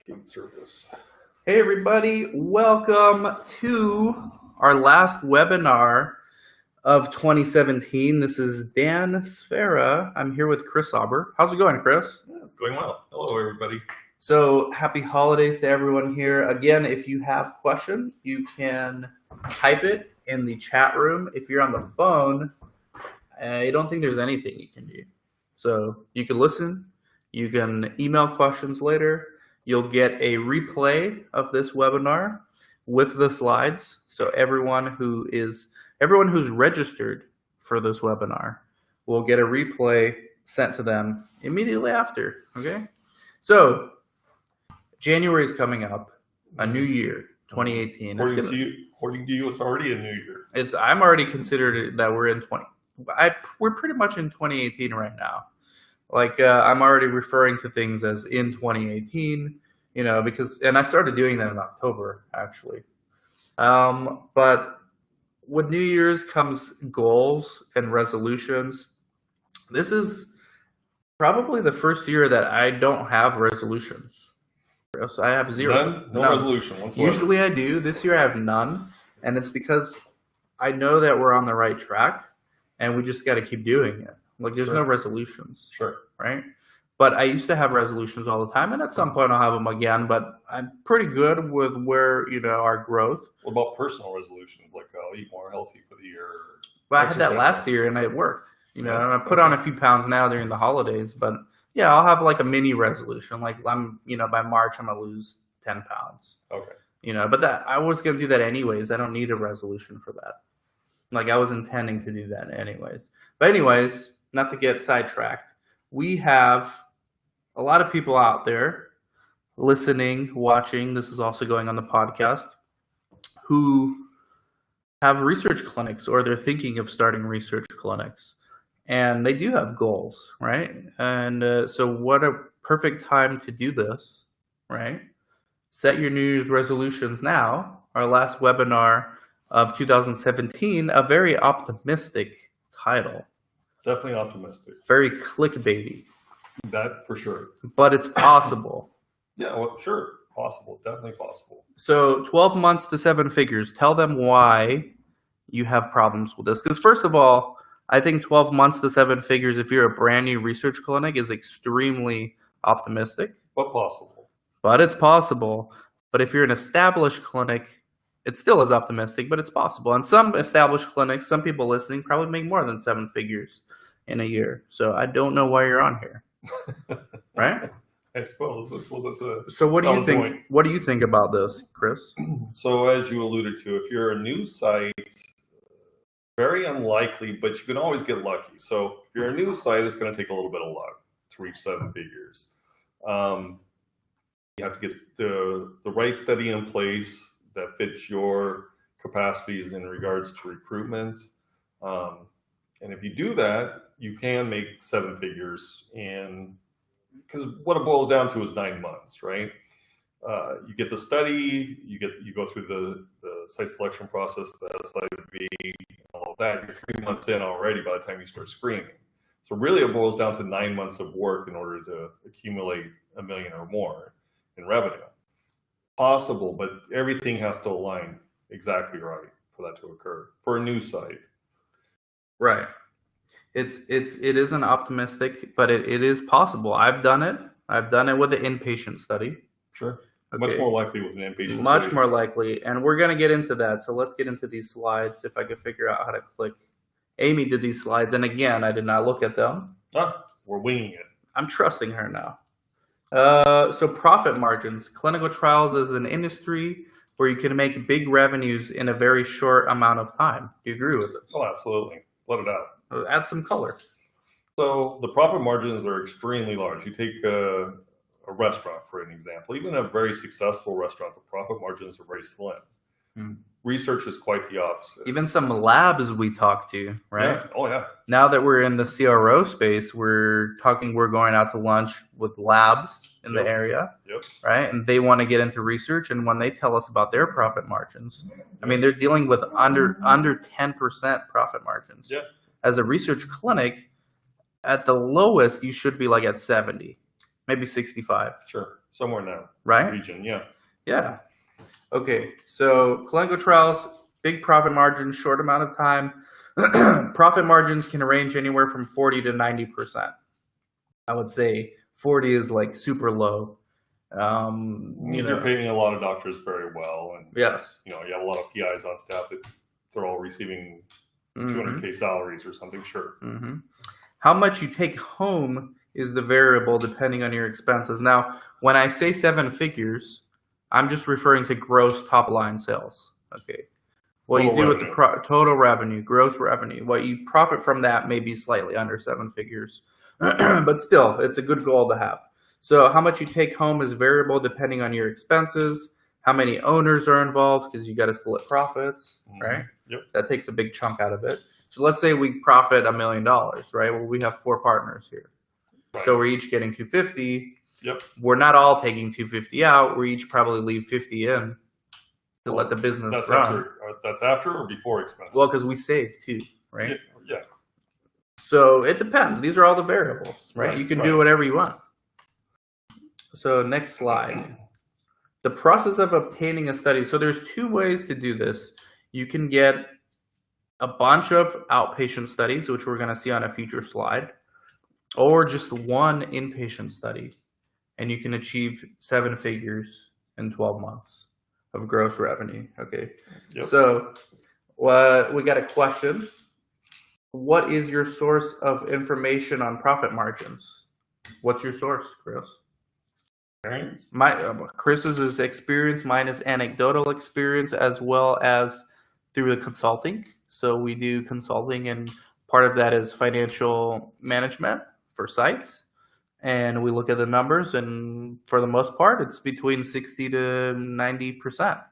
Service. Hey everybody, welcome to our last webinar of 2017. This is Dan Sfera. I'm here with Chris Auber. How's it going, Chris? Yeah, it's going well. Hello everybody. So happy holidays to everyone here. Again, if you have questions, you can type it in the chat room. If you're on the phone, I don't think there's anything you can do. So you can listen, you can email questions later. You'll get a replay of this webinar with the slides. So everyone who's registered for this webinar will get a replay sent to them immediately after. Okay. So January is coming up, a new year, 2018. According to you, it's already a new year. I'm already considered that we're in we're pretty much in 2018 right now. I'm already referring to things as in 2018, and I started doing that in October, actually. But with New Year's comes goals and resolutions. This is probably the first year that I don't have resolutions. So I have zero. None resolution whatsoever. Usually I do. This year I have none, and it's because I know that we're on the right track, and we just got to keep doing it. There's no resolutions. Sure. Right? But I used to have resolutions all the time, and at some point I'll have them again, but I'm pretty good with where, our growth. What about personal resolutions, like I'll eat more healthy for the year? Well, I had that last year, and it worked. And I put on a few pounds now during the holidays, but yeah, I'll have a mini resolution. By March, I'm going to lose 10 pounds. Okay. But I was going to do that anyways. I don't need a resolution for that. I was intending to do that anyways. But anyways, not to get sidetracked, we have a lot of people out there listening, watching. This is also going on the podcast, who have research clinics or they're thinking of starting research clinics. And they do have goals, right? And so what a perfect time to do this, right? Set your New Year's resolutions now. Our last webinar of 2017, a very optimistic title. Definitely optimistic. Very clickbaity. That for sure. But it's possible. Yeah, well, sure. Possible. Definitely possible. So 12 months to 7 figures. Tell them why you have problems with this. Because first of all, I think 12 months to 7 figures, if you're a brand new research clinic, is extremely optimistic. But possible. But it's possible. But if you're an established clinic, it still is optimistic, but it's possible. And some established clinics, some people listening probably make more than 7 figures in a year. So I don't know why you're on here. Right? I suppose that's a... So what do you think? Point. What do you think about this, Chris? So as you alluded to, if you're a new site, very unlikely, but you can always get lucky. So if you're a new site, it's going to take a little bit of luck to reach 7 figures. You have to get the right study in place that fits your capacities in regards to recruitment. And if you do that, you can make 7 figures because what it boils down to is 9 months, right? You get the study, you go through the site selection process, the SIV, all of that. You're 3 months in already by the time you start screening. So really it boils down to 9 months of work in order to accumulate $1 million or more in revenue. Possible, but everything has to align exactly right for that to occur for a new site. Right. It isn't optimistic, but it is possible. I've done it. I've done it with the inpatient study. Sure. Okay. Much more likely with an inpatient Much study. more likely. And we're going to get into that. So let's get into these slides if I can figure out how to click. Amy did these slides. And again, I did not look at them. We're winging it. I'm trusting her now. So profit margins. Clinical trials is an industry where you can make big revenues in a very short amount of time. Do you agree with this? Oh, absolutely. Let it out. Add some color. So the profit margins are extremely large. You take a restaurant, for an example. Even a very successful restaurant, the profit margins are very slim. Research is quite the opposite. Even some labs we talk to, right? Yeah. Oh, yeah. Now that we're in the CRO space, we're going out to lunch with labs in the area, right? And they want to get into research. And when they tell us about their profit margins, I mean, they're dealing with under 10% profit margins. Yeah. As a research clinic, at the lowest, you should be like at 70, maybe 65. Sure. somewhere in that right? region. Yeah. Yeah. Okay. So clinical trials, big profit margins, short amount of time. Profit margins can range anywhere from 40 to 90%. I would say 40 is like super low. You're paying a lot of doctors very well, and yes, you have a lot of PIs on staff that they're all receiving 200K salaries or something. Sure. How much you take home is the variable depending on your expenses. Now, when I say 7 figures, I'm just referring to gross top line sales. Okay. What you do with the total revenue, gross revenue, what you profit from that may be slightly under 7 figures, but still, it's a good goal to have. So how much you take home is variable depending on your expenses, how many owners are involved, because you got to split profits, right? Yep. That takes a big chunk out of it. So let's say we profit $1 million, right? Well, we have 4 partners here. Right. So we're each getting 250. Yep. We're not all taking 250 out. We each probably leave 50 in to let the business run. That's after or before expenses? Well, because we save too, right? Yeah. So it depends. These are all the variables, right? You can do whatever you want. So next slide. The process of obtaining a study. So there's 2 ways to do this. You can get a bunch of outpatient studies, which we're going to see on a future slide, or just one inpatient study, and you can achieve 7 figures in 12 months of gross revenue. Okay. Yep. So we got a question. What is your source of information on profit margins? What's your source, Chris? Chris's is experience, mine is anecdotal experience, as well as through the consulting. So we do consulting, and part of that is financial management for sites. And we look at the numbers, and for the most part, it's between 60 to 90%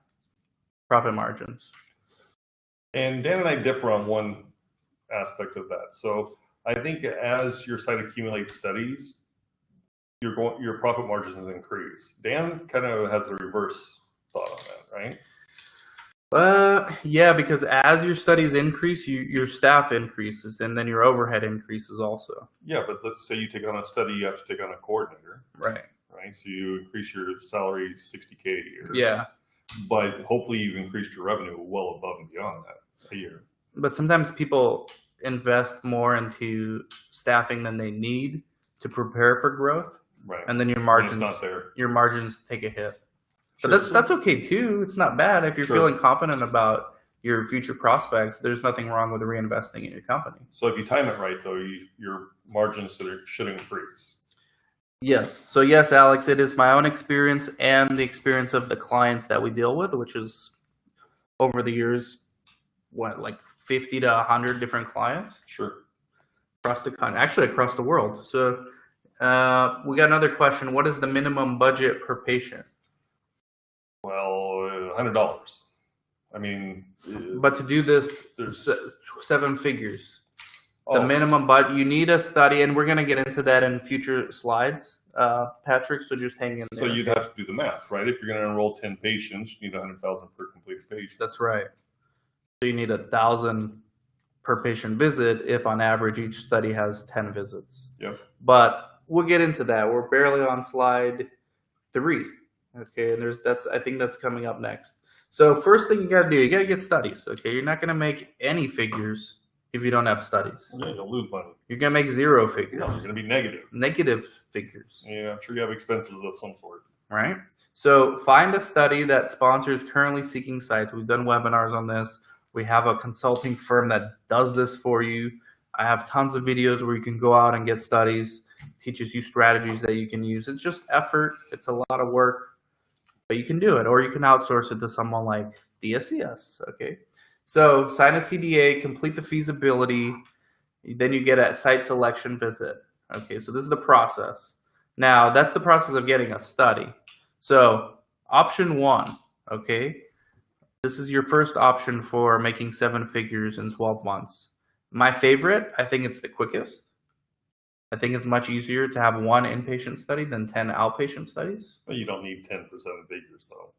profit margins. And Dan and I differ on one aspect of that. So I think as your site accumulates studies, your profit margins increase. Dan kind of has the reverse thought on that, right? Yeah, because as your studies increase, your staff increases, and then your overhead increases also. Yeah, but let's say you take on a study, you have to take on a coordinator. Right. So you increase your salary 60K a year. Yeah. But hopefully you've increased your revenue well above and beyond that a year. But sometimes people invest more into staffing than they need to prepare for growth. Right. And then your margins, not there. Your margins take a hit. Sure. But that's okay too. It's not bad if you're feeling confident about your future prospects. There's nothing wrong with reinvesting in your company. So if you time it right, though, your margins should increase. Yes. So yes, Alex, it is my own experience and the experience of the clients that we deal with, which is over the years, like 50 to 100 different clients. Sure. Across the world. So we got another question. What is the minimum budget per patient? Well, $100. I mean, but to do this, there's 7 figures. The minimum, but you need a study, and we're going to get into that in future slides, Patrick. So just hang in there. So you'd have to do the math, right? If you're going to enroll 10 patients, you need $100,000 per completed patient. That's right. So you need $1,000 per patient visit if, on average, each study has 10 visits. Yep. But we'll get into that. We're barely on slide 3. Okay, and I think that's coming up next. So first thing you got to do, you got to get studies. Okay, you're not going to make any figures if you don't have studies. Yeah, you'll lose money. You're going to make 0 figures. No, you're going to be negative. Negative figures. Yeah, I'm sure you have expenses of some sort. Right. So find a study that sponsors currently seeking sites. We've done webinars on this. We have a consulting firm that does this for you. I have tons of videos where you can go out and get studies. Teaches you strategies that you can use. It's just effort. It's a lot of work. But you can do it, or you can outsource it to someone like DSCS, okay? So sign a CDA, complete the feasibility, then you get a site selection visit. Okay, so this is the process. Now, that's the process of getting a study. So option 1, okay? This is your first option for making 7 figures in 12 months. My favorite, I think it's the quickest. I think it's much easier to have 1 inpatient study than 10 outpatient studies. Well, you don't need 10 for 7 figures, though.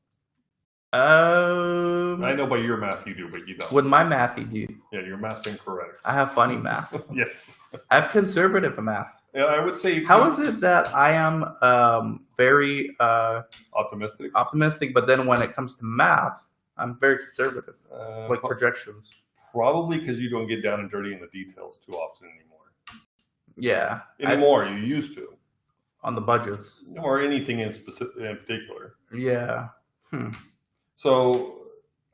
I know by your math you do, but you don't. With my math, you do. Yeah, your math's incorrect. I have funny math. Yes. I have conservative math. Yeah, I would say. How is it that I am very optimistic, but then when it comes to math, I'm very conservative, like projections? Probably because you don't get down and dirty in the details too often anymore. Yeah. You used to. On the budgets. Or anything in particular. Yeah. So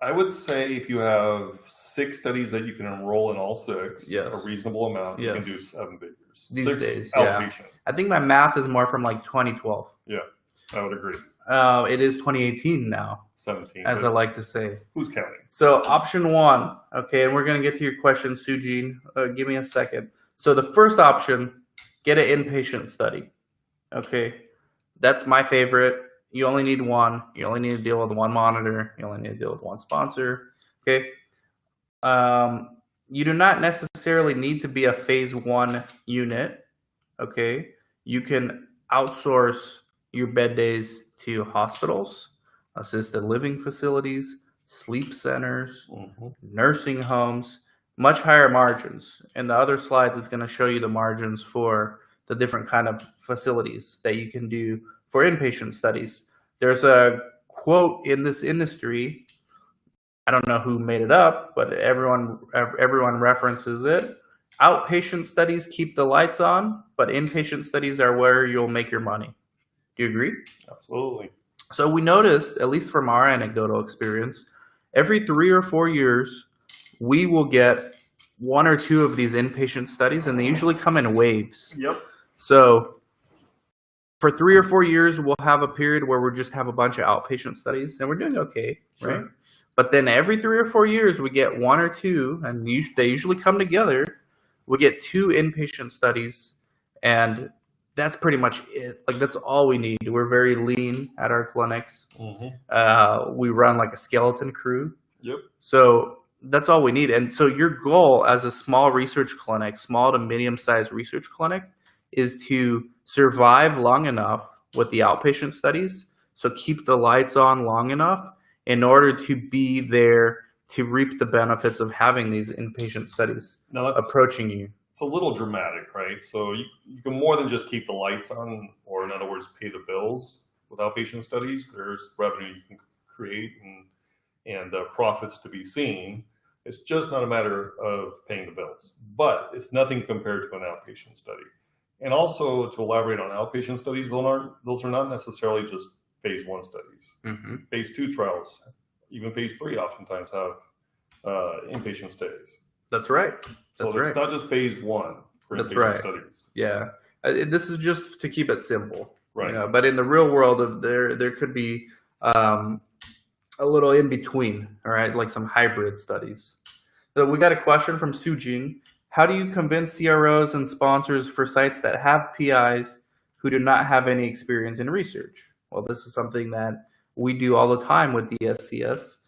I would say if you have 6 studies that you can enroll in all 6, a reasonable amount, you can do 7 figures. These 6 days, outpatient. Yeah. I think my math is more from like 2012. Yeah, I would agree. It is 2018 now. 17. As I like to say. Who's counting? So option 1, okay, and we're going to get to your question, Sujin. Give me a second. So the first option, get an inpatient study. Okay, that's my favorite. You only need 1. You only need to deal with 1 monitor. You only need to deal with 1 sponsor. Okay. You do not necessarily need to be a phase 1 unit. Okay. You can outsource your bed days to hospitals, assisted living facilities, sleep centers, nursing homes, much higher margins. And the other slides is going to show you the margins for the different kind of facilities that you can do for inpatient studies. There's a quote in this industry, I don't know who made it up, but everyone references it. Outpatient studies keep the lights on, but inpatient studies are where you'll make your money. Do you agree? Absolutely. So we noticed, at least from our anecdotal experience, every 3 or 4 years, we will get 1 or 2 of these inpatient studies, and they usually come in waves. Yep. So for 3 or 4 years, we'll have a period where we just have a bunch of outpatient studies, and we're doing okay, right? But then every 3 or 4 years, we get 1 or 2, and they usually come together. We get 2 inpatient studies, and that's pretty much it. Like, that's all we need. We're very lean at our clinics. We run like a skeleton crew. Yep. So that's all we need. And so your goal as a small research clinic, small to medium-sized research clinic, is to survive long enough with the outpatient studies. So keep the lights on long enough in order to be there to reap the benefits of having these inpatient studies approaching you. It's a little dramatic, right? So you can more than just keep the lights on, or in other words, pay the bills with outpatient studies. There's revenue you can create and profits to be seen. It's just not a matter of paying the bills, but it's nothing compared to an outpatient study. And also, to elaborate on outpatient studies, those are not necessarily just phase 1 studies. Phase 2 trials, even phase 3 oftentimes have inpatient stays. That's right. So it's not just phase 1 for inpatient studies. Yeah. This is just to keep it simple. Right. You know, but in the real world, there could be a little in between, all right, like some hybrid studies. So we got a question from Sujin. How do you convince CROs and sponsors for sites that have PIs who do not have any experience in research? Well, this is something that we do all the time with DSCS.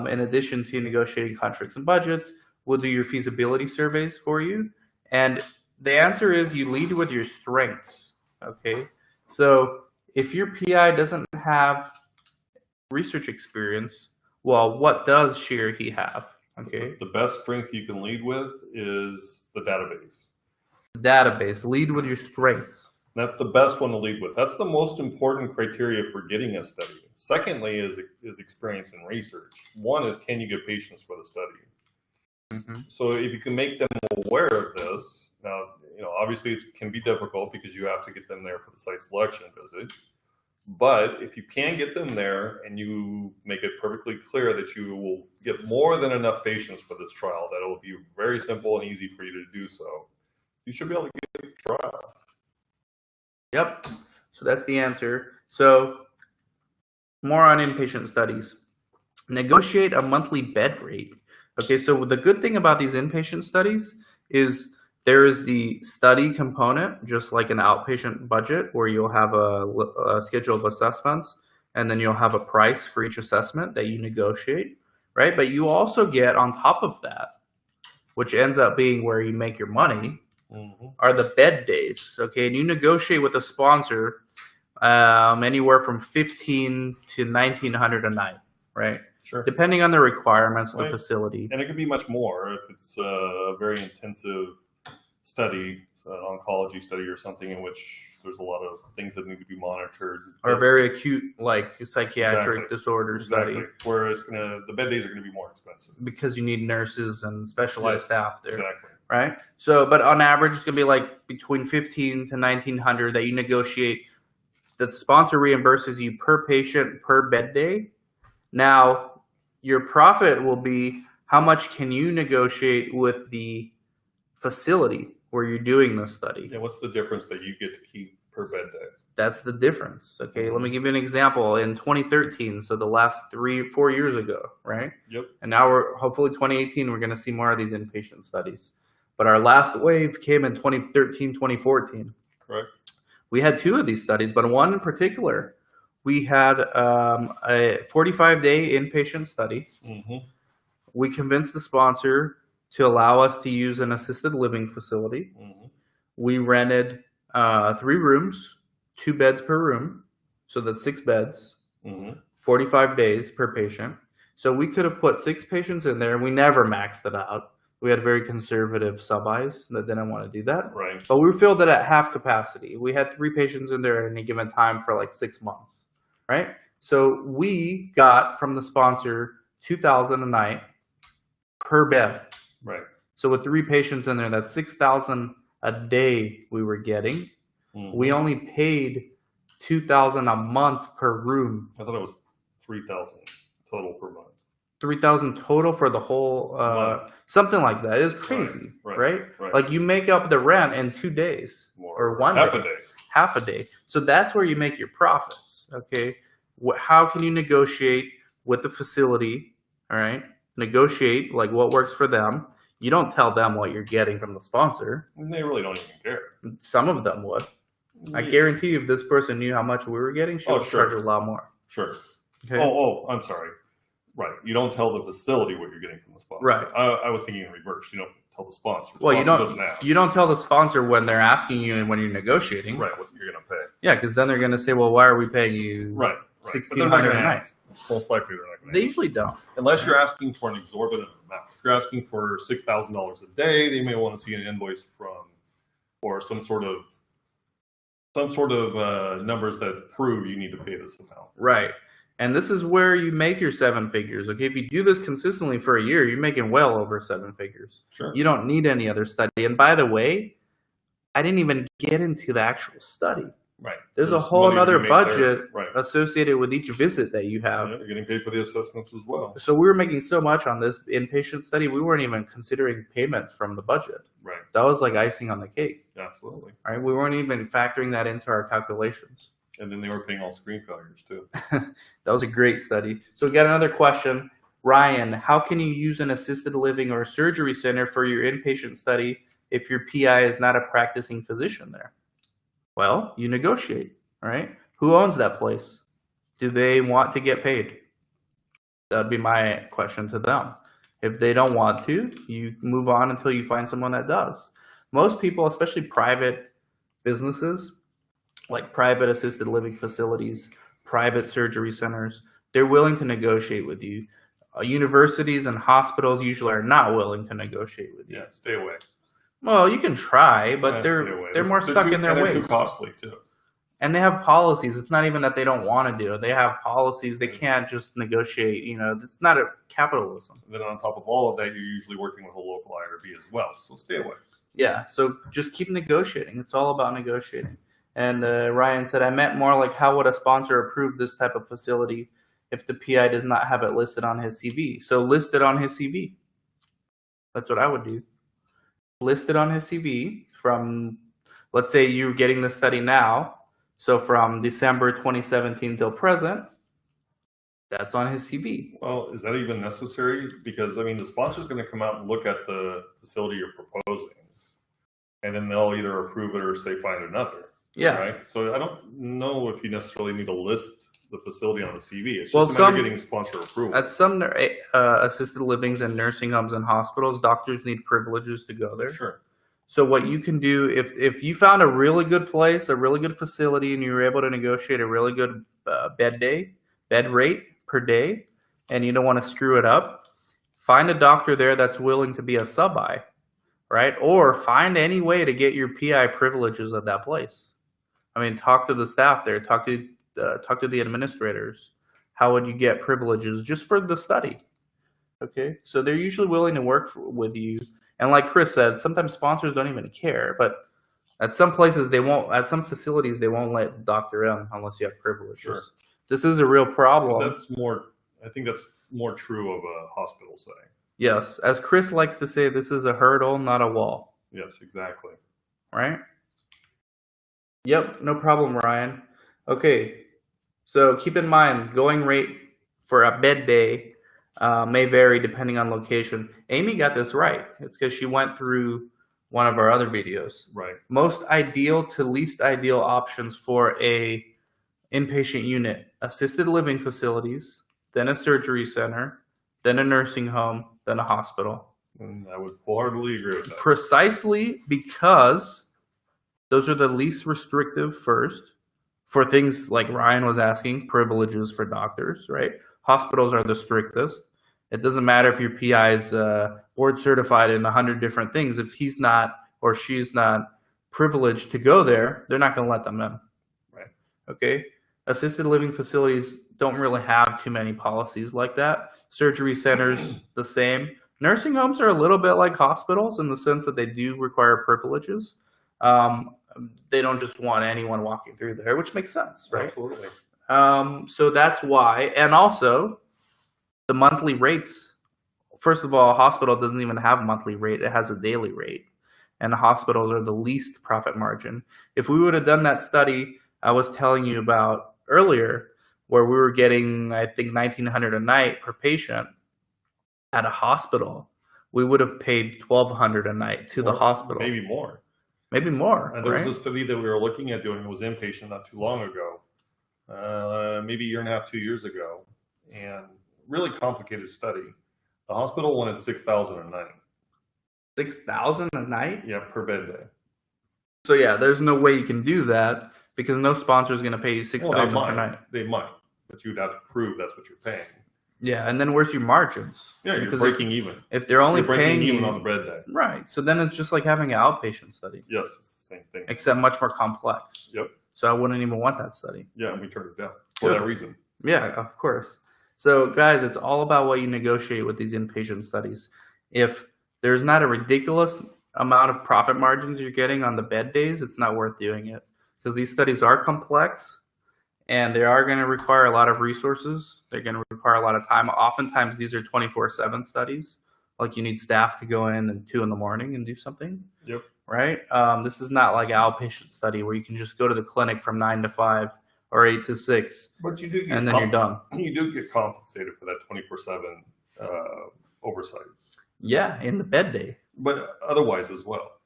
In addition to negotiating contracts and budgets, we'll do your feasibility surveys for you. And the answer is you lead with your strengths, okay? So if your PI doesn't have research experience, well, what does she or he have, okay? The best strength you can lead with is the database. Database, lead with your strengths. That's the best one to lead with. That's the most important criteria for getting a study. Secondly is experience in research. One is, can you get patients for the study? So if you can make them aware of this, now, obviously it can be difficult because you have to get them there for the site selection visit. But if you can get them there and you make it perfectly clear that you will get more than enough patients for this trial, that it will be very simple and easy for you to do so, you should be able to get a trial. Yep. So that's the answer. So more on inpatient studies. Negotiate a monthly bed rate. Okay, so the good thing about these inpatient studies is there is the study component, just like an outpatient budget, where you'll have a schedule of assessments, and then you'll have a price for each assessment that you negotiate, right? But you also get on top of that, which ends up being where you make your money, are the bed days, okay? And you negotiate with a sponsor anywhere from $1,500 to $1,900 a night, right? Sure. Depending on the requirements of the facility. And it could be much more if it's a very intensive study, an oncology study or something in which there's a lot of things that need to be monitored. Or very acute, like psychiatric disorder study. Whereas the bed days are going to be more expensive. Because you need nurses and specialized staff there. Exactly. Right? So, but on average, it's going to be like between $1,500 to $1,900 that you negotiate. The sponsor reimburses you per patient, per bed day. Now, your profit will be how much can you negotiate with the facility where you're doing the study. Yeah, what's the difference that you get to keep per bed day? That's the difference. Okay, let me give you an example. In 2013, so the last 3-4 years ago, right? Yep. And now we're hopefully 2018, we're going to see more of these inpatient studies. But our last wave came in 2013, 2014. Correct. We had 2 of these studies, but one in particular, we had a 45-day inpatient study. Mm-hmm. We convinced the sponsor to allow us to use an assisted living facility. Mm-hmm. We rented 3 rooms, 2 beds per room, so that's 6 beds, 45 days per patient. So we could have put 6 patients in there. We never maxed it out. We had very conservative sub-Is that didn't want to do that. Right. But we filled it at half capacity. We had 3 patients in there at any given time for like 6 months, right? So we got from the sponsor $2,000 a night per bed. Right. So with 3 patients in there, that's $6,000 a day we were getting. Mm-hmm. We only paid $2,000 a month per room. I thought it was $3,000 total per month. $3,000 total for the whole, something like that. It's crazy, right? Like you make up the rent in 2 days or half a day. So that's where you make your profits. Okay, how can you negotiate with the facility? All right, negotiate like what works for them. You don't tell them what you're getting from the sponsor. And they really don't even care. Some of them would. Yeah. I guarantee you, if this person knew how much we were getting, she would charge a lot more. Sure. Okay. Oh, I'm sorry. Right. You don't tell the facility what you're getting from the sponsor. Right. I was thinking in reverse. You don't tell the sponsor. Well, you don't tell the sponsor when they're asking you and when you're negotiating. Right. What you're going to pay. Yeah, because then they're going to say, well, why are we paying you $1,600 a night? Most likely they're not going to. They usually don't. Unless you're asking for an exorbitant amount. If you're asking for $6,000 a day, they may want to see an invoice from, or some sort of numbers that prove you need to pay this amount. Right. And this is where you make your 7 figures. Okay, if you do this consistently for a year, you're making well over 7 figures. Sure. You don't need any other study. And by the way, I didn't even get into the actual study. Right. There's a whole other budget associated with each visit that you have. Yeah, you're getting paid for the assessments as well. So we were making so much on this inpatient study, we weren't even considering payments from the budget. Right. That was like icing on the cake. Absolutely. Right. We weren't even factoring that into our calculations. And then they were paying all screen failures too. That was a great study. So we got another question. Ryan, how can you use an assisted living or surgery center for your inpatient study if your PI is not a practicing physician there? Well, you negotiate, right? Who owns that place? Do they want to get paid? That'd be my question to them. If they don't want to, you move on until you find someone that does. Most people, especially private businesses, like private assisted living facilities, private surgery centers, they're willing to negotiate with you. Universities and hospitals usually are not willing to negotiate with you. Yeah, stay away. Well, you can try, but they're more stuck in their ways. They're too costly too. And they have policies. It's not even that they don't want to do it. They have policies. They can't just negotiate. You know, it's not a capitalism. And then on top of all of that, you're usually working with a local IRB as well. So stay away. Yeah. So just keep negotiating. It's all about negotiating. And Ryan said, I meant more like how would a sponsor approve this type of facility if the PI does not have it listed on his CV? So list it on his CV. That's what I would do. List it on his CV from, let's say you're getting the study now. So from December 2017 till present, that's on his CV. Well, is that even necessary? Because, I mean, the sponsor's going to come out and look at the facility you're proposing, and then they'll either approve it or say find another. Yeah. Right? So I don't know if you necessarily need to list the facility on the CV. It's just a matter of getting sponsor approval. At some assisted livings and nursing homes and hospitals, doctors need privileges to go there. Sure. So what you can do, if you found a really good place, a really good facility, and you were able to negotiate a really good bed rate per day, and you don't want to screw it up, find a doctor there that's willing to be a sub-I, right? Or find any way to get your PI privileges at that place. I mean, talk to the staff there, talk to the administrators. How would you get privileges just for the study? Okay, so they're usually willing to work with you. And like Chris said, sometimes sponsors don't even care, but at some places they won't. At some facilities they won't let doctor in unless you have privileges. Sure. This is a real problem. I think that's more true of a hospital setting. Yes, as Chris likes to say, this is a hurdle, not a wall. Yes, exactly. Right? Yep, no problem, Ryan. Okay, so keep in mind, going rate for a bed day may vary depending on location. Amy got this right. It's because she went through one of our other videos. Right. Most ideal to least ideal options for a inpatient unit: assisted living facilities, then a surgery center, then a nursing home, then a hospital. And I would wholeheartedly agree with that. Precisely because those are the least restrictive first for things like Ryan was asking, privileges for doctors, right? Hospitals are the strictest. It doesn't matter if your PI is board certified in 100 different things. If he's not or she's not privileged to go there, they're not going to let them in. Right. Okay. Assisted living facilities don't really have too many policies like that. Surgery centers, the same. Nursing homes are a little bit like hospitals in the sense that they do require privileges. They don't just want anyone walking through there, which makes sense, right? Absolutely. So that's why. And also, the monthly rates. First of all, a hospital doesn't even have a monthly rate. It has a daily rate. And the hospitals are the least profit margin. If we would have done that study I was telling you about earlier, where we were getting, I think, $1,900 a night per patient at a hospital, we would have paid $1,200 a night to the hospital. Maybe more. Maybe more. And there was a study that we were looking at doing. It was inpatient not too long ago, maybe a year and a half, 2 years ago, and really complicated study. The hospital wanted $6,000 a night. $6,000 a night? Yeah, per bed day. So yeah, there's no way you can do that because no sponsor is going to pay you $6,000 per night. They might, but you'd have to prove that's what you're paying. Yeah, and then where's your margins? Yeah, you're breaking even. If they're only paying even you on the bed day. Right. So then it's just like having an outpatient study. Yes, it's the same thing. Except much more complex. Yep. So I wouldn't even want that study. Yeah, and we turned it down for that reason. Yeah, of course. So guys, it's all about what you negotiate with these inpatient studies. If there's not a ridiculous amount of profit margins you're getting on the bed days, it's not worth doing it. Because these studies are complex and they are going to require a lot of resources. They're going to require a lot of time. Oftentimes these are 24/7 studies. Like you need staff to go in at 2 a.m. and do something. Yep. Right? This is not like an outpatient study where you can just go to the clinic from 9 to 5 or 8 to 6. But you do get and then you're done. You do get compensated for that 24/7 oversight. Yeah, in the bed day. But otherwise as well.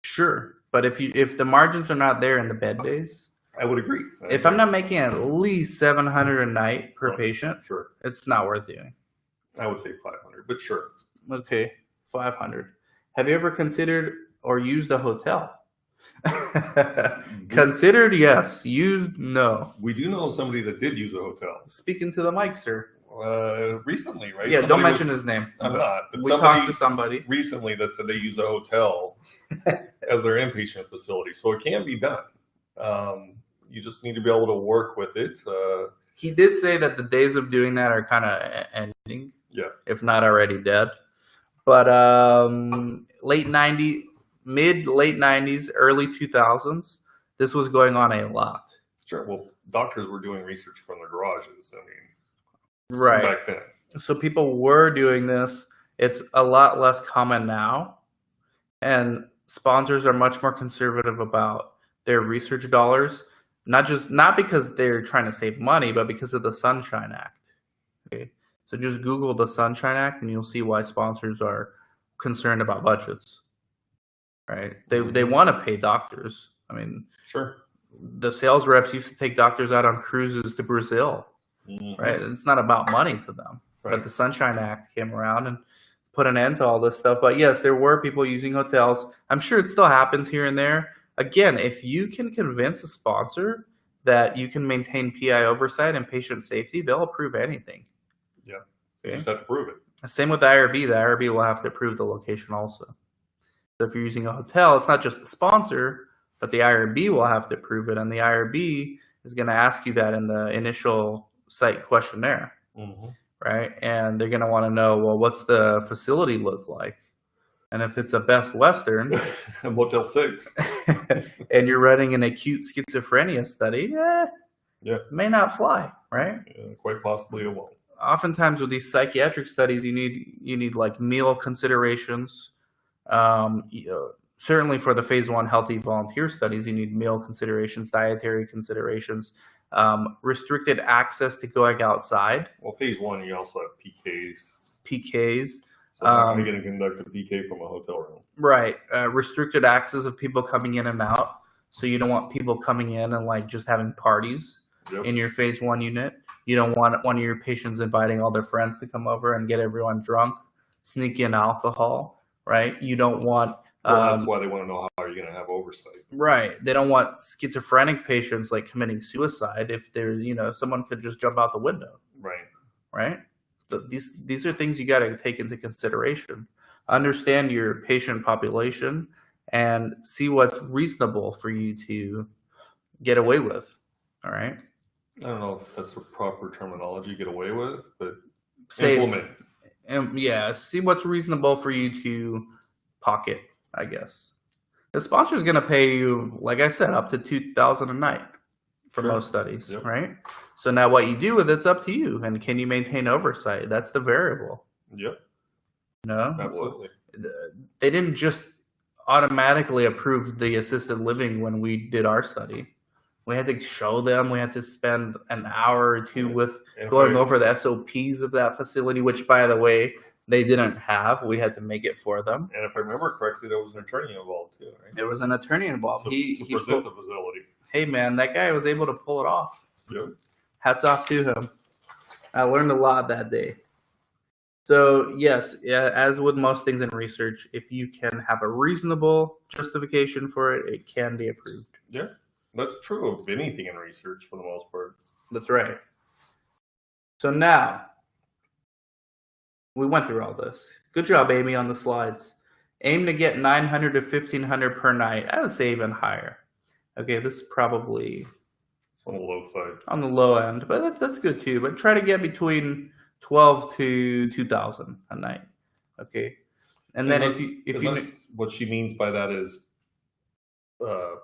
Sure. But if the margins are not there in the bed days, I would agree. If I'm not making at least $700 a night per patient, sure, it's not worth doing. I would say 500, but sure. Okay, 500. Have you ever considered or used a hotel? Considered, yes. Used, no. We do know somebody that did use a hotel. Speaking to the mic, sir. Recently, right? Yeah, don't mention his name. I'm not. But we talked to somebody recently that said they use a hotel as their inpatient facility, so it can be done. You just need to be able to work with it. He did say that the days of doing that are kind of ending, if not already dead. But late 90s, mid-late 90s, early 2000s, this was going on a lot. Sure. Well, doctors were doing research from their garages. I mean, right back then. So people were doing this. It's a lot less common now, and sponsors are much more conservative about their research dollars. Not because they're trying to save money, but because of the Sunshine Act. Okay, so just Google the Sunshine Act, and you'll see why sponsors are concerned about budgets. Right? They want to pay doctors. I mean, sure. The sales reps used to take doctors out on cruises to Brazil. Mm-hmm. Right? It's not about money to them. Right. But the Sunshine Act came around and put an end to all this stuff. But yes, there were people using hotels. I'm sure it still happens here and there. Again, if you can convince a sponsor that you can maintain PI oversight and patient safety, they'll approve anything. Yeah, you just have to prove it. Same with the IRB. The IRB will have to approve the location also. So if you're using a hotel, it's not just the sponsor, but the IRB will have to approve it, and the IRB is going to ask you that in the initial site questionnaire, right? And they're going to want to know, well, what's the facility look like? And if it's a Best Western, Motel 6, and you're running an acute schizophrenia study, it may not fly, right? Yeah, quite possibly it won't. Oftentimes with these psychiatric studies, you need like meal considerations. Certainly for the phase 1 healthy volunteer studies, you need meal considerations, dietary considerations, restricted access to going outside. Well, phase 1, you also have PKs. So how are you going to conduct a PK from a hotel room? Right. Restricted access of people coming in and out. So you don't want people coming in and like just having parties in your phase 1 unit. You don't want one of your patients inviting all their friends to come over and get everyone drunk, sneak in alcohol, right? You don't want... Well, that's why they want to know how are you going to have oversight. Right. They don't want schizophrenic patients like committing suicide if they're, someone could just jump out the window. Right. Right? These are things you got to take into consideration. Understand your patient population and see what's reasonable for you to get away with. All right. I don't know if that's the proper terminology, get away with, but implement. See what's reasonable for you to pocket, I guess. The sponsor is going to pay you, like I said, up to $2,000 a night for most studies, right? So now what you do with it's up to you. And can you maintain oversight? That's the variable. Yep. No? Absolutely. They didn't just automatically approve the assisted living when we did our study. We had to show them. We had to spend an hour or two with going over the SOPs of that facility, which, by the way, they didn't have. We had to make it for them. And if I remember correctly, there was an attorney involved too, right? There was an attorney involved. To present the facility. Hey, man, that guy was able to pull it off. Yep. Hats off to him. I learned a lot that day. So, yes, as with most things in research, if you can have a reasonable justification for it, it can be approved. Yeah, that's true of anything in research for the most part. That's right. So now, we went through all this. Good job, Amy, on the slides. Aim to get 900 to 1,500 per night. I would say even higher. Okay, this is probably on the low side. On the low end, but that's good too. But try to get between 12 to 2,000 a night. Okay, and then if you what she means by that is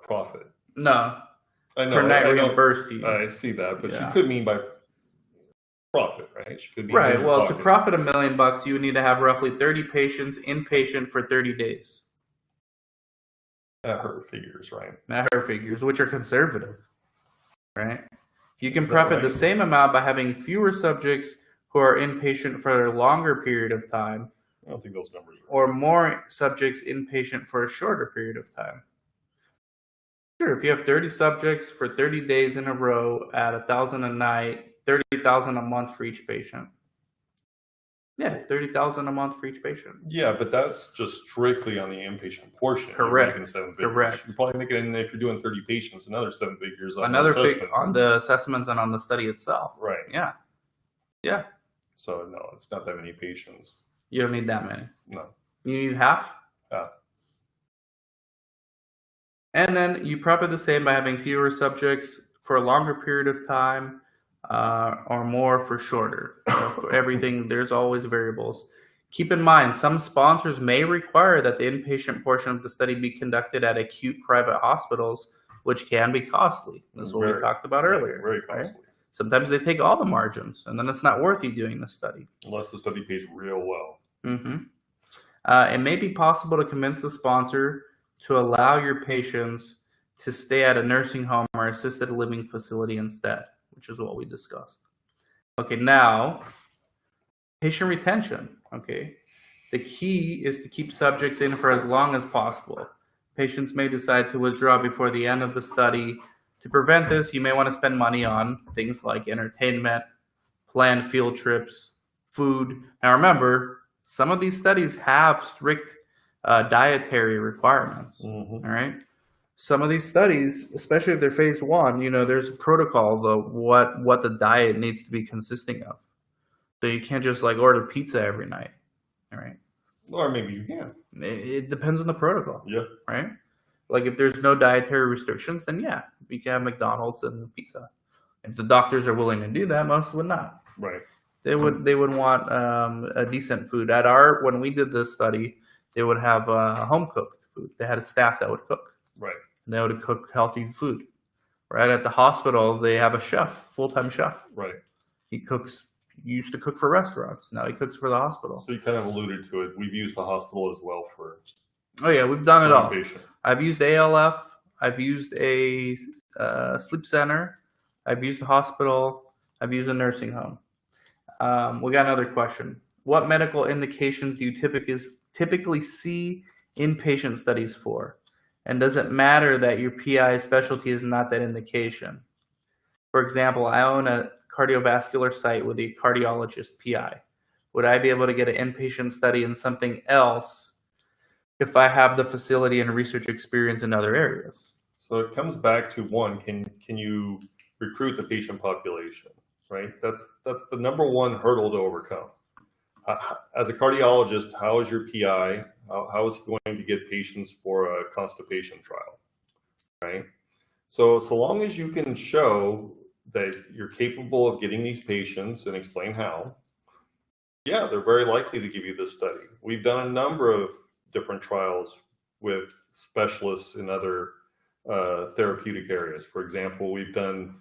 profit. No, I know. Per night reimbursed to you. I see that, but she could mean by profit, right? She could mean right. Well, to profit $1 million, you would need to have roughly 30 patients inpatient for 30 days. At her figures, right? At her figures, which are conservative, right? You can profit the same amount by having fewer subjects who are inpatient for a longer period of time. I don't think those numbers are or more subjects inpatient for a shorter period of time. Sure, if you have 30 subjects for 30 days in a row at $1,000 a night, $30,000 a month for each patient. Yeah, $30,000 a month for each patient. Yeah, but that's just strictly on the inpatient portion. Correct. Correct. You're probably making, if you're doing 30 patients, another 7 figures on on the assessments and on the study itself. Right. Yeah. Yeah. So no, it's not that many patients. You don't need that many. No. You need half? Half. And then you profit the same by having fewer subjects for a longer period of time. Or more for shorter. For everything, there's always variables. Keep in mind, some sponsors may require that the inpatient portion of the study be conducted at acute private hospitals, which can be costly. This is what we talked about earlier. Very costly. Right? Sometimes they take all the margins, and then it's not worth you doing the study. Unless the study pays real well. It may be possible to convince the sponsor to allow your patients to stay at a nursing home or assisted living facility instead, which is what we discussed. Okay, now, patient retention, okay? The key is to keep subjects in for as long as possible. Patients may decide to withdraw before the end of the study. To prevent this, you may want to spend money on things like entertainment, planned field trips, food. Now remember, some of these studies have strict dietary requirements, all right? Some of these studies, especially if they're phase 1, there's a protocol of what the diet needs to be consisting of. So you can't just like order pizza every night, all right? Or maybe you can. It depends on the protocol. Yeah. Right? Like if there's no dietary restrictions, then yeah, we can have McDonald's and pizza. If the doctors are willing to do that, most would not. Right. They would want a decent food. When we did this study, they would have home cooked food. They had a staff that would cook. Right. And they would cook healthy food. Right at the hospital, they have a chef, full-time chef. Right. He used to cook for restaurants. Now he cooks for the hospital. So you kind of alluded to it. We've used the hospital as well for. Oh yeah, we've done it all. Patient. I've used ALF. I've used a sleep center. I've used a hospital. I've used a nursing home. We got another question. What medical indications do you typically see inpatient studies for? And does it matter that your PI specialty is not that indication? For example, I own a cardiovascular site with a cardiologist PI. Would I be able to get an inpatient study in something else if I have the facility and research experience in other areas? So it comes back to one, can you recruit the patient population, right? That's the number one hurdle to overcome. As a cardiologist, how is your PI? How is he going to get patients for a constipation trial, right? So long as you can show that you're capable of getting these patients and explain how, yeah, they're very likely to give you this study. We've done a number of different trials with specialists in other therapeutic areas. For example, we've done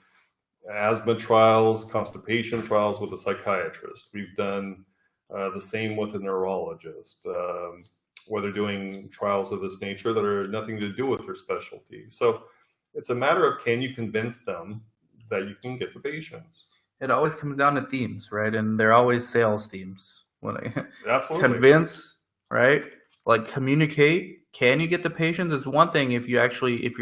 asthma trials, constipation trials with a psychiatrist. We've done the same with a neurologist, where they're doing trials of this nature that are nothing to do with their specialty. So it's a matter of, can you convince them that you can get the patients? It always comes down to themes, right? And they're always sales themes. When Absolutely. Convince, right? Like communicate. Can you get the patients? It's one thing if your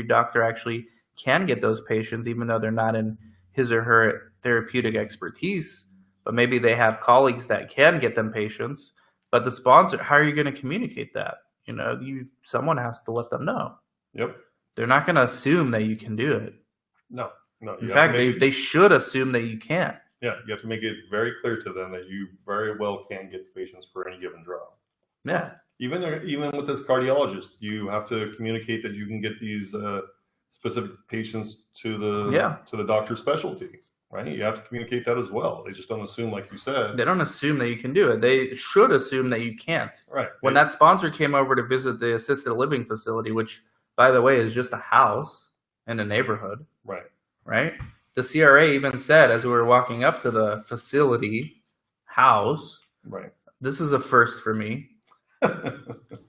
doctor actually can get those patients, even though they're not in his or her therapeutic expertise. But maybe they have colleagues that can get them patients. But the sponsor, how are you going to communicate that? Someone has to let them know. Yep. They're not going to assume that you can do it. No. In fact, they should assume that you can. Yeah, you have to make it very clear to them that you very well can get the patients for any given trial. Yeah. Even with this cardiologist, you have to communicate that you can get these specific patients to the doctor's specialty, right? You have to communicate that as well. They just don't assume, like you said. They don't assume that you can do it. They should assume that you can't. Right. When that sponsor came over to visit the assisted living facility, which, by the way, is just a house in a neighborhood. Right. Right? The CRA even said, as we were walking up to the facility house, right, this is a first for me.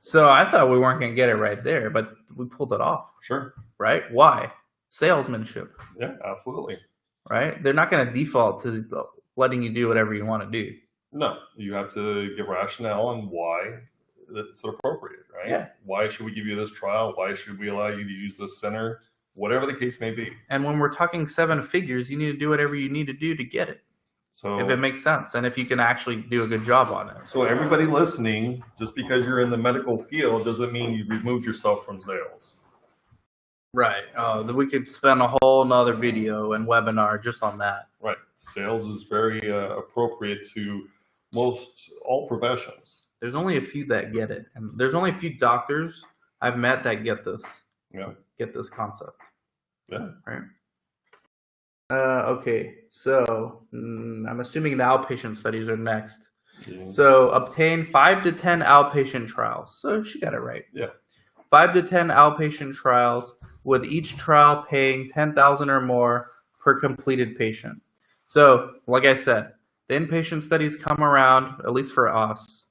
So I thought we weren't going to get it right there, but we pulled it off. Sure. Right? Why? Salesmanship. Yeah, absolutely. Right? They're not going to default to letting you do whatever you want to do. No, you have to give rationale on why it's appropriate, right? Yeah. Why should we give you this trial? Why should we allow you to use this center? Whatever the case may be. And when we're talking 7 figures, you need to do whatever you need to do to get it. So if it makes sense and if you can actually do a good job on it. So everybody listening, just because you're in the medical field doesn't mean you removed yourself from sales. Right. We could spend a whole nother video and webinar just on that. Right. Sales is very appropriate to all professions. There's only a few that get it. And there's only a few doctors I've met that get this. Yeah. Get this concept. Yeah. Right. Okay. So I'm assuming the outpatient studies are next. Yeah. So obtain 5 to 10 outpatient trials. So she got it right. Yeah. 5 to 10 outpatient trials, with each trial paying $10,000 or more per completed patient. So, like I said, the inpatient studies come around, at least for us,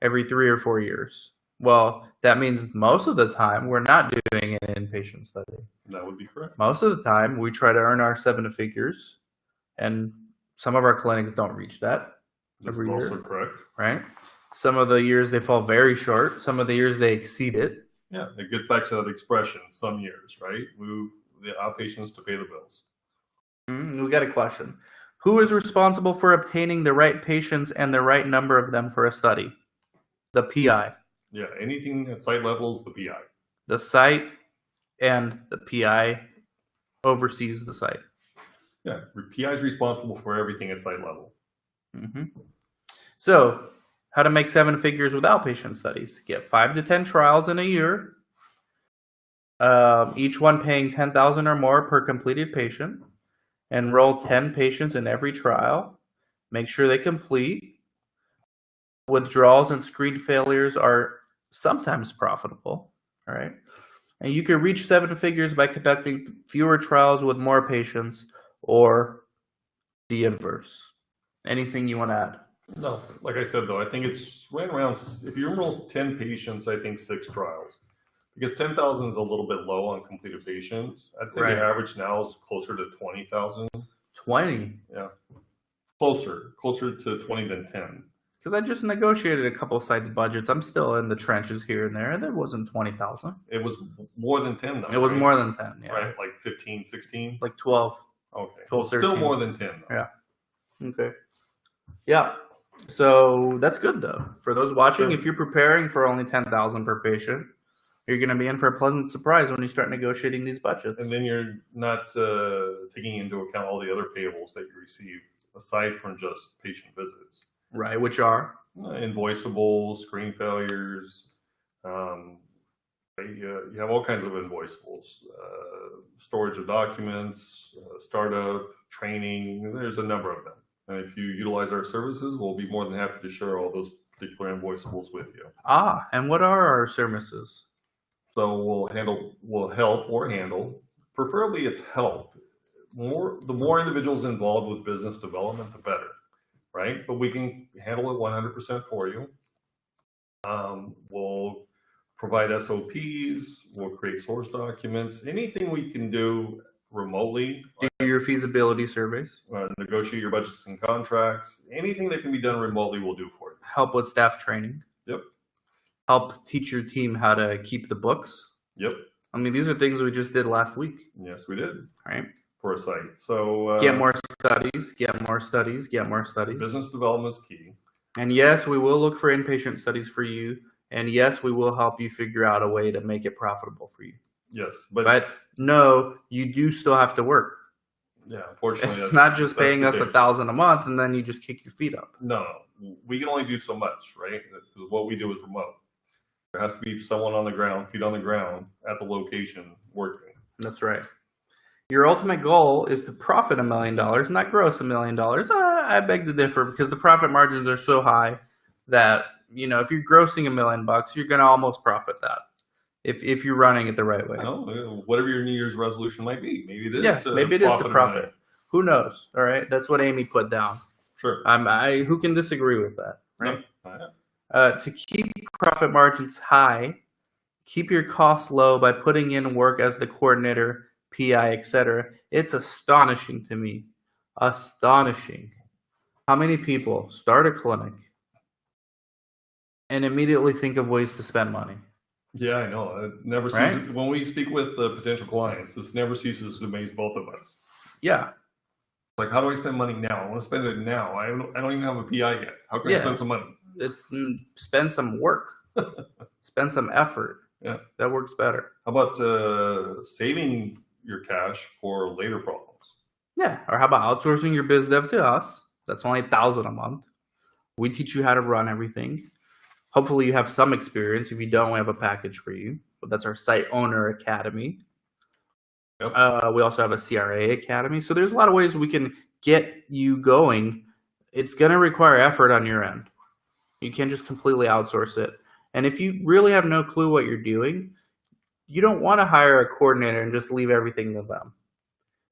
every 3 or 4 years. Well, that means most of the time we're not doing an inpatient study. That would be correct. Most of the time we try to earn our 7 figures, and some of our clinics don't reach that. This is also correct. Right? Some of the years they fall very short. Some of the years they exceed it. Yeah, it gets back to that expression, some years, right? Move the outpatients to pay the bills. We got a question. Who is responsible for obtaining the right patients and the right number of them for a study? The PI. Yeah, anything at site level is the PI. The site and the PI oversees the site. Yeah, PI is responsible for everything at site level. Mm-hmm. So, how to make 7 figures with outpatient studies. Get 5 to 10 trials in a year, each one paying $10,000 or more per completed patient. Enroll 10 patients in every trial. Make sure they complete. Withdrawals and screen failures are sometimes profitable. All right. And you can reach 7 figures by conducting fewer trials with more patients, or the inverse. Anything you want to add? No, like I said, though, I think it's right around, if you enroll 10 patients, I think 6 trials. Because 10,000 is a little bit low on completed patients. I'd say the average now is closer to 20,000. 20? Yeah. Closer to 20 than 10. Because I just negotiated a couple of sites' budgets. I'm still in the trenches here and there, and it wasn't 20,000. It was more than 10, though. It was more than 10, yeah. Right, like 15, 16? Like 12. Okay. 12, still more than 10, though. Yeah. Okay. Yeah. So that's good, though. For those watching, if you're preparing for only 10,000 per patient, you're going to be in for a pleasant surprise when you start negotiating these budgets. And then you're not taking into account all the other payables that you receive aside from just patient visits. Right, which are? Invoiceables, screen failures. You have all kinds of invoiceables. Storage of documents, startup, training. There's a number of them. And if you utilize our services, we'll be more than happy to share all those particular invoiceables with you. And what are our services? So we'll help or handle. Preferably it's help. The more individuals involved with business development, the better, right? But we can handle it 100% for you. We'll provide SOPs. We'll create source documents. Anything we can do remotely. Do your feasibility surveys. Negotiate your budgets and contracts. Anything that can be done remotely, we'll do for you. Help with staff training. Yep. Help teach your team how to keep the books. Yep. I mean, these are things we just did last week. Yes, we did. All right. For a site. So get more studies, get more studies, get more studies. Business development is key. And yes, we will look for inpatient studies for you. And yes, we will help you figure out a way to make it profitable for you. Yes. But no, you do still have to work. Yeah, unfortunately. It's not just paying us $1,000 a month and then you just kick your feet up. No, we can only do so much, right? Because what we do is remote. There has to be someone on the ground, feet on the ground, at the location working. That's right. Your ultimate goal is to profit $1 million, not gross $1 million. I beg to differ, because the profit margins are so high that, you know, if you're grossing $1 million, you're going to almost profit that if you're running it the right way. No, whatever your New Year's resolution might be, maybe it is. Yeah, maybe it is to profit. Who knows? All right, that's what Amy put down. Sure. Who can disagree with that, right? No. To keep profit margins high, keep your costs low by putting in work as the coordinator, PI, etc. It's astonishing to me. Astonishing. How many people start a clinic and immediately think of ways to spend money? Yeah, I know. It never ceases. When we speak with potential clients, this never ceases to amaze both of us. Yeah. Like, how do I spend money now? I want to spend it now. I don't even have a PI yet. How can I spend some money? It's spend some work. Spend some effort. Yeah. That works better. How about saving your cash for later problems? Yeah. Or how about outsourcing your biz dev to us? That's only $1,000 a month. We teach you how to run everything. Hopefully you have some experience. If you don't, we have a package for you. But that's our Site Owner Academy. Yep. We also have a CRA Academy. So there's a lot of ways we can get you going. It's going to require effort on your end. You can't just completely outsource it. And if you really have no clue what you're doing, you don't want to hire a coordinator and just leave everything to them.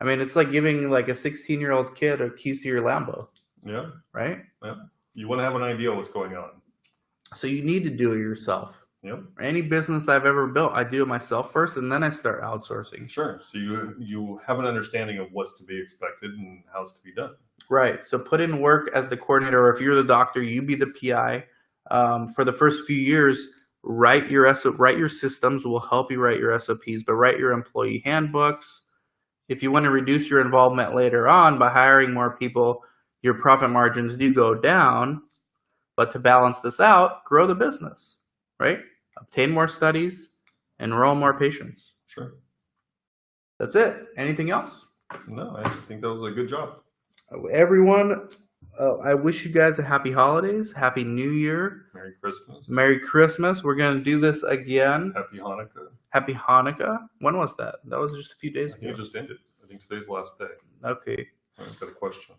I mean, it's like giving like a 16-year-old kid a keys to your Lambo. Yeah. Right? Yeah. You want to have an idea of what's going on. So you need to do it yourself. Yep. Any business I've ever built, I do it myself first, and then I start outsourcing. Sure. So you have an understanding of what's to be expected and how it's to be done. Right. So put in work as the coordinator, or if you're the doctor, you be the PI. For the first few years, write your systems. We'll help you write your SOPs, but write your employee handbooks. If you want to reduce your involvement later on by hiring more people, your profit margins do go down. But to balance this out, grow the business, right? Obtain more studies, enroll more patients. Sure. That's it. Anything else? No, I think that was a good job. Everyone, I wish you guys a happy holidays, happy New Year, Merry Christmas. Merry Christmas. We're gonna do this again. Happy Hanukkah. Happy Hanukkah. When was that? That was just a few days I think ago. it just ended. I think today's the last day. Okay. I've got a question.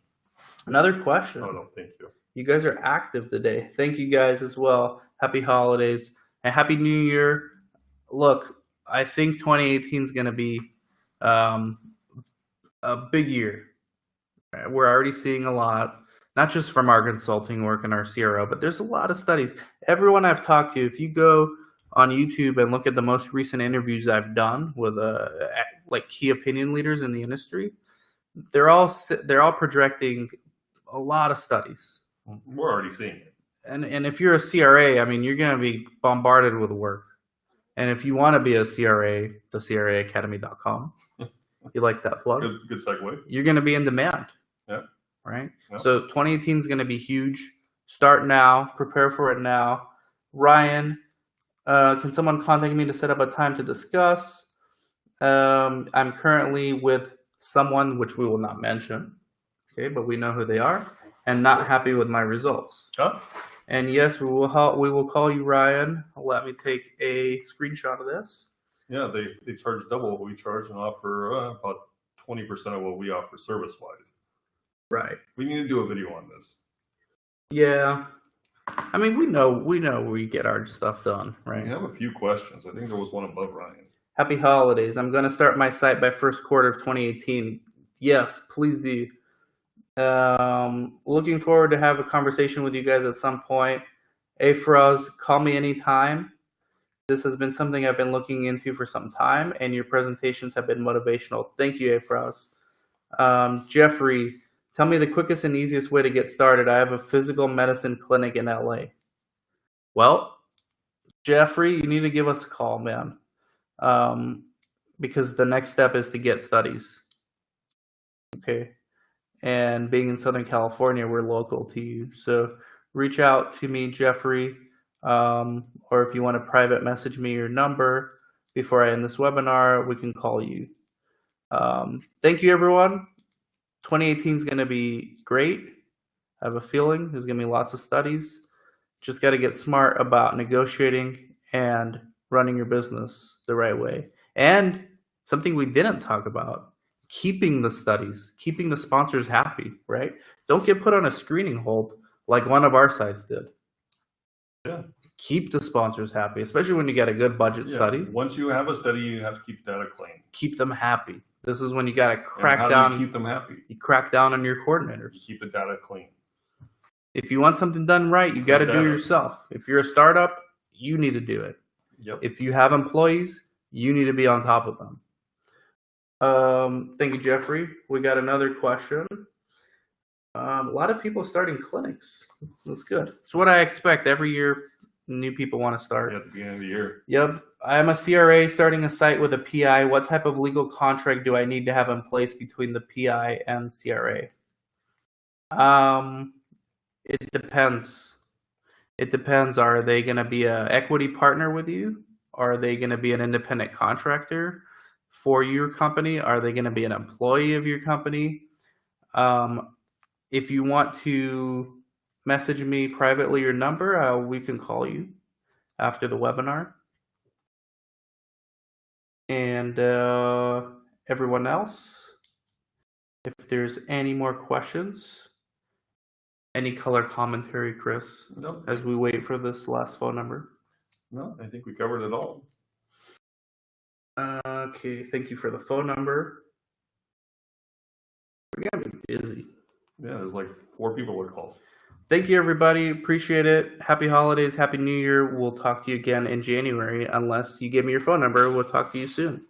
Another question. Oh, no, thank you. You guys are active today. Thank you guys as well. Happy holidays and happy New Year. Look, I think 2018 is going to be a big year. We're already seeing a lot, not just from our consulting work and our CRO, but there's a lot of studies. Everyone I've talked to, if you go on YouTube and look at the most recent interviews I've done with like key opinion leaders in the industry, they're all projecting a lot of studies. We're already seeing it. And if you're a CRA, I mean, you're going to be bombarded with work. And if you want to be a CRA, the CRAacademy.com. You like that plug? Good segue. You're going to be in demand. Yeah. Right? Yeah. So 2018 is going to be huge. Start now. Prepare for it now. Ryan, can someone contact me to set up a time to discuss? I'm currently with someone, which we will not mention, okay, but we know who they are, and not happy with my results. Huh? And yes, we will call you, Ryan. Let me take a screenshot of this. Yeah, they charge double what we charge and offer about 20% of what we offer service-wise. Right. We need to do a video on this. Yeah. I mean, we know we get our stuff done, right? We have a few questions. I think there was one above Ryan. Happy holidays. I'm going to start my site by first quarter of 2018. Yes, please do. Looking forward to have a conversation with you guys at some point. Afroz, call me anytime. This has been something I've been looking into for some time, and your presentations have been motivational. Thank you, Afroz. Jeffrey, tell me the quickest and easiest way to get started. I have a physical medicine clinic in LA. Well, Jeffrey, you need to give us a call, man. Because the next step is to get studies. Okay. And being in Southern California, we're local to you. So reach out to me, Jeffrey, or if you want to private message me your number before I end this webinar, we can call you. Thank you, everyone. 2018 is going to be great. I have a feeling there's going to be lots of studies. Just got to get smart about negotiating and running your business the right way. And something we didn't talk about, keeping the studies, keeping the sponsors happy, right? Don't get put on a screening hold like one of our sites did. Yeah. Keep the sponsors happy, especially when you get a good budget study. Once you have a study, you have to keep data clean. Keep them happy. This is when you got to crack how down. Do you keep them happy? You crack down on your coordinators. You keep the data clean. If you want something done right, you got to do it yourself. If you're a startup, you need to do it. Yep. If you have employees, you need to be on top of them. Thank you, Jeffrey. We got another question. A lot of people starting clinics. That's good. It's what I expect every year. New people want to start. At the beginning of the year. Yep. I'm a CRA starting a site with a PI. What type of legal contract do I need to have in place between the PI and CRA? It depends. It depends. Are they going to be an equity partner with you? Are they going to be an independent contractor for your company? Are they going to be an employee of your company? If you want to message me privately your number, we can call you after the webinar. And everyone else, if there's any more questions, any color commentary, Chris, No. as we wait for this last phone number? No, I think we covered it all. Okay, thank you for the phone number. We're going to be busy. Yeah, there's like 4 people that called. Thank you, everybody. Appreciate it. Happy holidays. Happy New Year. We'll talk to you again in January. Unless you give me your phone number, we'll talk to you soon.